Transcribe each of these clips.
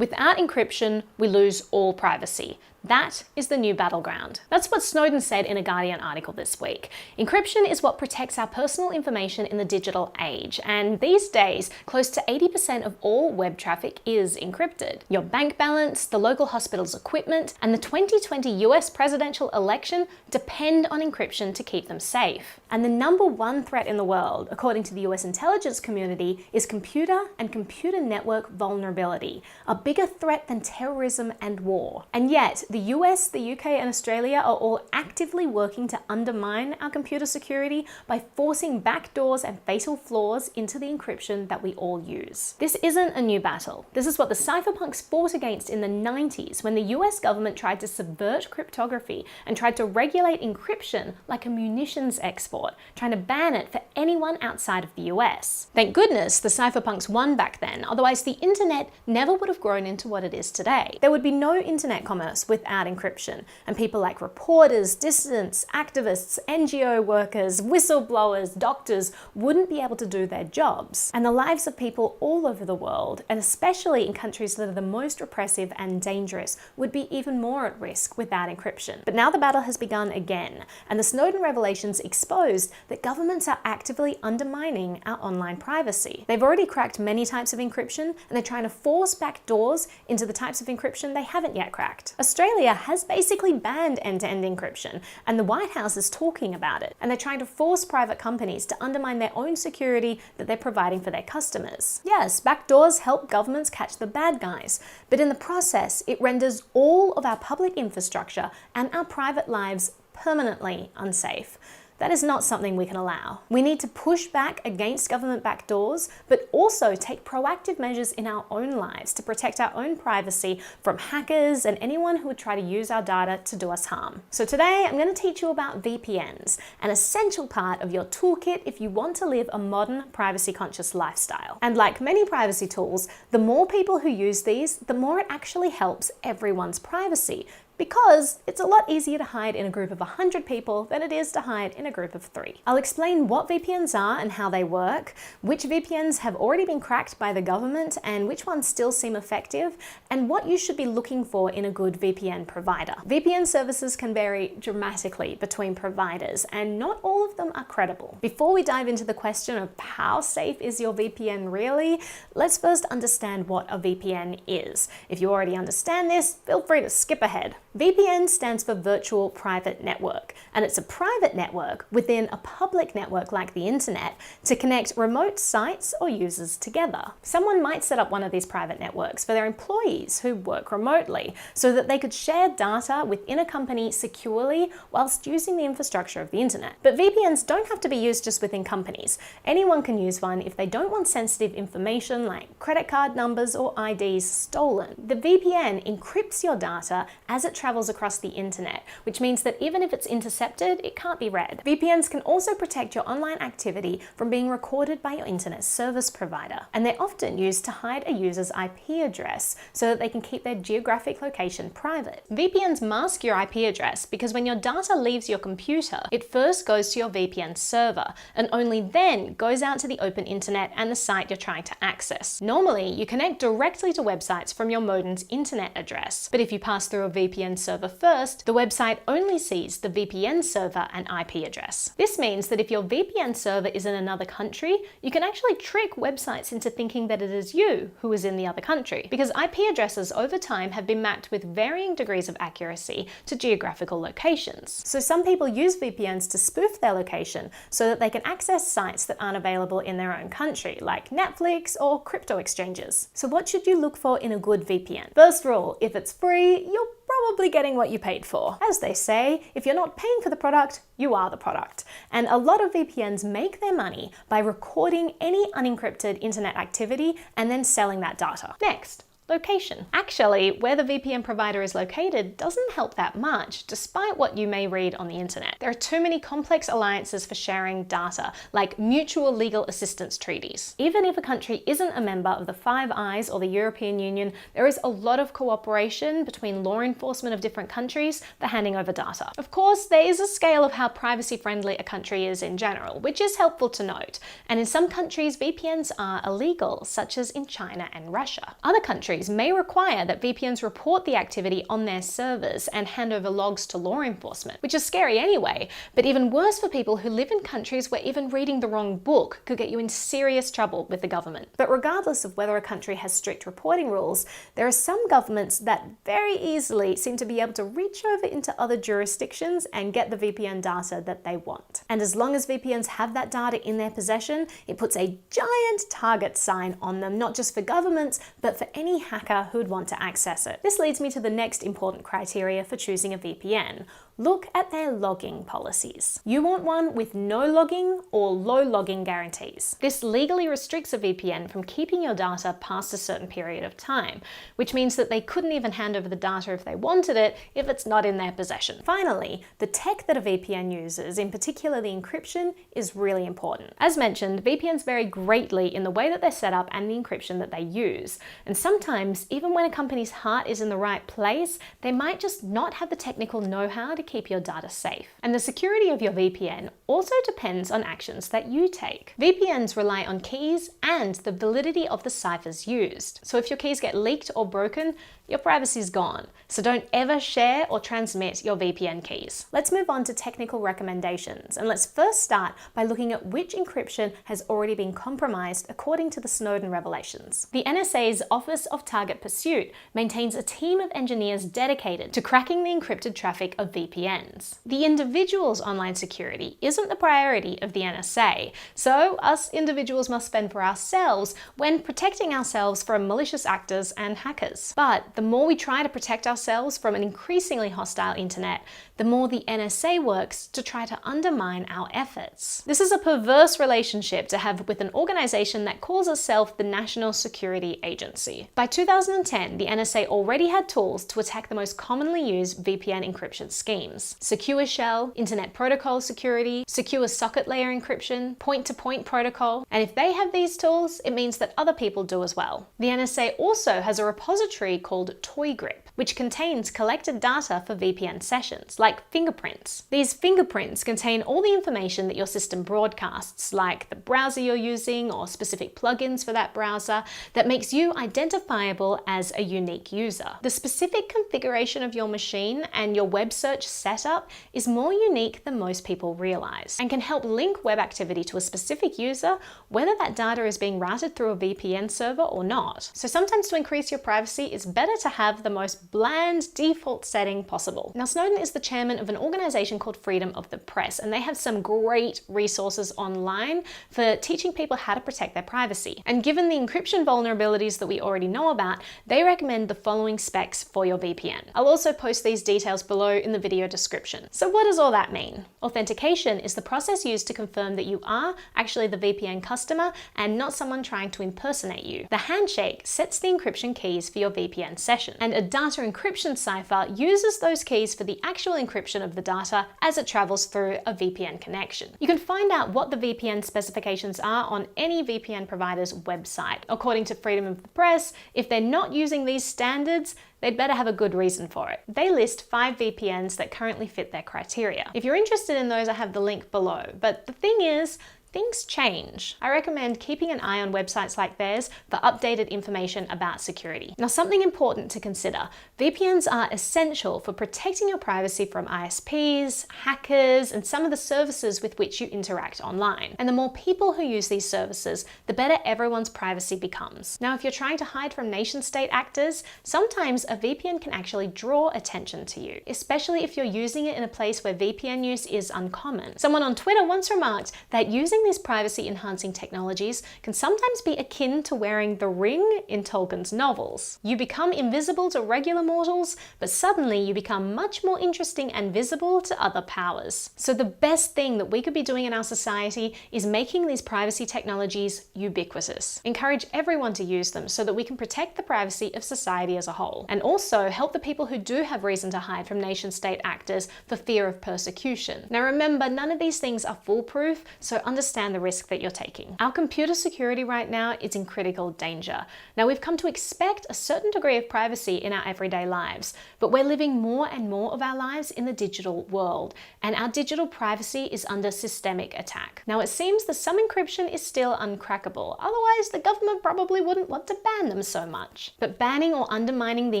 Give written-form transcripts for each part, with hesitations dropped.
Without encryption, we lose all privacy. That is the new battleground. That's what Snowden said in a Guardian article this week. Encryption is what protects our personal information in the digital age, and these days, close to 80% of all web traffic is encrypted. Your bank balance, the local hospital's equipment, and the 2020 US presidential election depend on encryption to keep them safe. And the number one threat in the world, according to the US intelligence community, is computer and computer network vulnerability, a bigger threat than terrorism and war. And yet, the US, the UK, and Australia are all actively working to undermine our computer security by forcing backdoors and fatal flaws into the encryption that we all use. This isn't a new battle. This is what the cypherpunks fought against in the 90s when the US government tried to subvert cryptography and tried to regulate encryption like a munitions export, trying to ban it for anyone outside of the US. Thank goodness the cypherpunks won back then, otherwise the internet never would have grown into what it is today. There would be no internet commerce without encryption, and people like reporters, dissidents, activists, NGO workers, whistleblowers, doctors wouldn't be able to do their jobs. And the lives of people all over the world, and especially in countries that are the most repressive and dangerous, would be even more at risk without encryption. But now the battle has begun again, and the Snowden revelations exposed that governments are actively undermining our online privacy. They've already cracked many types of encryption, and they're trying to force back doors into the types of encryption they haven't yet cracked. Australia has basically banned end-to-end encryption, and the White House is talking about it. And they're trying to force private companies to undermine their own security that they're providing for their customers. Yes, backdoors help governments catch the bad guys, but in the process, it renders all of our public infrastructure and our private lives permanently unsafe. That is not something we can allow. We need to push back against government backdoors, but also take proactive measures in our own lives to protect our own privacy from hackers and anyone who would try to use our data to do us harm. So today, I'm going to teach you about VPNs, an essential part of your toolkit if you want to live a modern, privacy-conscious lifestyle. And like many privacy tools, the more people who use these, the more it actually helps everyone's privacy, because it's a lot easier to hide in a group of 100 people than it is to hide in a group of 3. I'll explain what VPNs are and how they work, which VPNs have already been cracked by the government and which ones still seem effective, and what you should be looking for in a good VPN provider. VPN services can vary dramatically between providers, and not all of them are credible. Before we dive into the question of how safe is your VPN really, let's first understand what a VPN is. If you already understand this, feel free to skip ahead. VPN stands for Virtual Private Network, and it's a private network within a public network like the internet to connect remote sites or users together. Someone might set up one of these private networks for their employees who work remotely so that they could share data within a company securely whilst using the infrastructure of the internet. But VPNs don't have to be used just within companies. Anyone can use one if they don't want sensitive information like credit card numbers or IDs stolen. The VPN encrypts your data as it travels across the internet, which means that even if it's intercepted, it can't be read. VPNs can also protect your online activity from being recorded by your internet service provider, and they're often used to hide a user's IP address so that they can keep their geographic location private. VPNs mask your IP address because when your data leaves your computer, it first goes to your VPN server and only then goes out to the open internet and the site you're trying to access. Normally, you connect directly to websites from your modem's internet address, but if you pass through a VPN server first, the website only sees the VPN server and IP address. This means that if your VPN server is in another country, you can actually trick websites into thinking that it is you who is in the other country, because IP addresses over time have been mapped with varying degrees of accuracy to geographical locations. So some people use VPNs to spoof their location so that they can access sites that aren't available in their own country, like Netflix or crypto exchanges. So what should you look for in a good VPN? First rule, if it's free, you're probably getting what you paid for. As they say, if you're not paying for the product, you are the product. And a lot of VPNs make their money by recording any unencrypted internet activity and then selling that data. Next, location. Actually, where the VPN provider is located doesn't help that much, despite what you may read on the internet. There are too many complex alliances for sharing data, like mutual legal assistance treaties. Even if a country isn't a member of the Five Eyes or the European Union, there is a lot of cooperation between law enforcement of different countries for handing over data. Of course, there is a scale of how privacy-friendly a country is in general, which is helpful to note. And in some countries, VPNs are illegal, such as in China and Russia. Other countries countries may require that VPNs report the activity on their servers and hand over logs to law enforcement, which is scary anyway, but even worse for people who live in countries where even reading the wrong book could get you in serious trouble with the government. But regardless of whether a country has strict reporting rules, there are some governments that very easily seem to be able to reach over into other jurisdictions and get the VPN data that they want. And as long as VPNs have that data in their possession, it puts a giant target sign on them, not just for governments, but for any hacker who'd want to access it. This leads me to the next important criteria for choosing a VPN. Look at their logging policies. You want one with no logging or low logging guarantees. This legally restricts a VPN from keeping your data past a certain period of time, which means that they couldn't even hand over the data if they wanted it if it's not in their possession. Finally, the tech that a VPN uses, in particular the encryption, is really important. As mentioned, VPNs vary greatly in the way that they're set up and the encryption that they use. And sometimes, even when a company's heart is in the right place, they might just not have the technical know-how to keep your data safe. And the security of your VPN also depends on actions that you take. VPNs rely on keys and the validity of the ciphers used. So if your keys get leaked or broken, your privacy's gone. So don't ever share or transmit your VPN keys. Let's move on to technical recommendations, and let's first start by looking at which encryption has already been compromised according to the Snowden revelations. The NSA's Office of Target Pursuit maintains a team of engineers dedicated to cracking the encrypted traffic of VPNs. The individual's online security isn't the priority of the NSA, so us individuals must spend for ourselves when protecting ourselves from malicious actors and hackers. But the more we try to protect ourselves from an increasingly hostile internet, the more the NSA works to try to undermine our efforts. This is a perverse relationship to have with an organization that calls itself the National Security Agency. By 2010, the NSA already had tools to attack the most commonly used VPN encryption schemes: secure shell, internet protocol security, secure socket layer encryption, point-to-point protocol, and if they have these tools, it means that other people do as well. The NSA also has a repository called ToyGrip, which contains collected data for VPN sessions, like fingerprints. These fingerprints contain all the information that your system broadcasts, like the browser you're using or specific plugins for that browser, that makes you identifiable as a unique user. The specific configuration of your machine and your web search setup is more unique than most people realize, and can help link web activity to a specific user, whether that data is being routed through a VPN server or not. So sometimes to increase your privacy, it's better to have the most bland default setting possible. Now, Snowden is the chairman of an organization called Freedom of the Press, and they have some great resources online for teaching people how to protect their privacy. And given the encryption vulnerabilities that we already know about, they recommend the following specs for your VPN. I'll also post these details below in the video description. So what does all that mean? Authentication is the process used to confirm that you are actually the VPN customer and not someone trying to impersonate you. The handshake sets the encryption keys for your VPN session, and a data encryption cipher uses those keys for the actual encryption of the data as it travels through a VPN connection. You can find out what the VPN specifications are on any VPN provider's website. According to Freedom of the Press, if they're not using these standards, they'd better have a good reason for it. They list 5 VPNs that currently fit their criteria. If you're interested in those, I have the link below. But the thing is, things change. I recommend keeping an eye on websites like theirs for updated information about security. Now, something important to consider: VPNs are essential for protecting your privacy from ISPs, hackers, and some of the services with which you interact online. And the more people who use these services, the better everyone's privacy becomes. Now, if you're trying to hide from nation-state actors, sometimes a VPN can actually draw attention to you, especially if you're using it in a place where VPN use is uncommon. Someone on Twitter once remarked that using these privacy-enhancing technologies can sometimes be akin to wearing the ring in Tolkien's novels. You become invisible to regular mortals, but suddenly you become much more interesting and visible to other powers. So the best thing that we could be doing in our society is making these privacy technologies ubiquitous. Encourage everyone to use them so that we can protect the privacy of society as a whole, and also help the people who do have reason to hide from nation-state actors for fear of persecution. Now remember, none of these things are foolproof, so understand understand the risk that you're taking. Our computer security right now is in critical danger. Now, we've come to expect a certain degree of privacy in our everyday lives, but we're living more and more of our lives in the digital world, and our digital privacy is under systemic attack. Now, it seems that some encryption is still uncrackable, otherwise the government probably wouldn't want to ban them so much. But banning or undermining the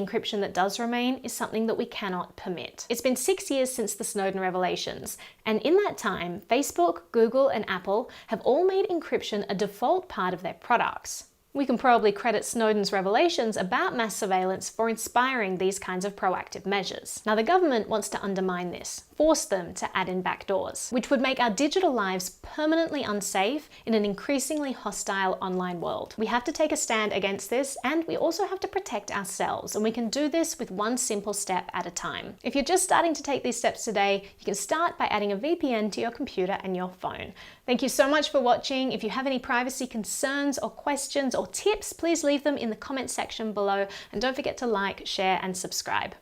encryption that does remain is something that we cannot permit. It's been 6 years since the Snowden revelations, and in that time, Facebook, Google, and Apple have all made encryption a default part of their products. We can probably credit Snowden's revelations about mass surveillance for inspiring these kinds of proactive measures. Now, the government wants to undermine this, force them to add in backdoors, which would make our digital lives permanently unsafe in an increasingly hostile online world. We have to take a stand against this, and we also have to protect ourselves, and we can do this with one simple step at a time. If you're just starting to take these steps today, you can start by adding a VPN to your computer and your phone. Thank you so much for watching. If you have any privacy concerns or questions or tips, please leave them in the comment section below, and don't forget to like, share, and subscribe.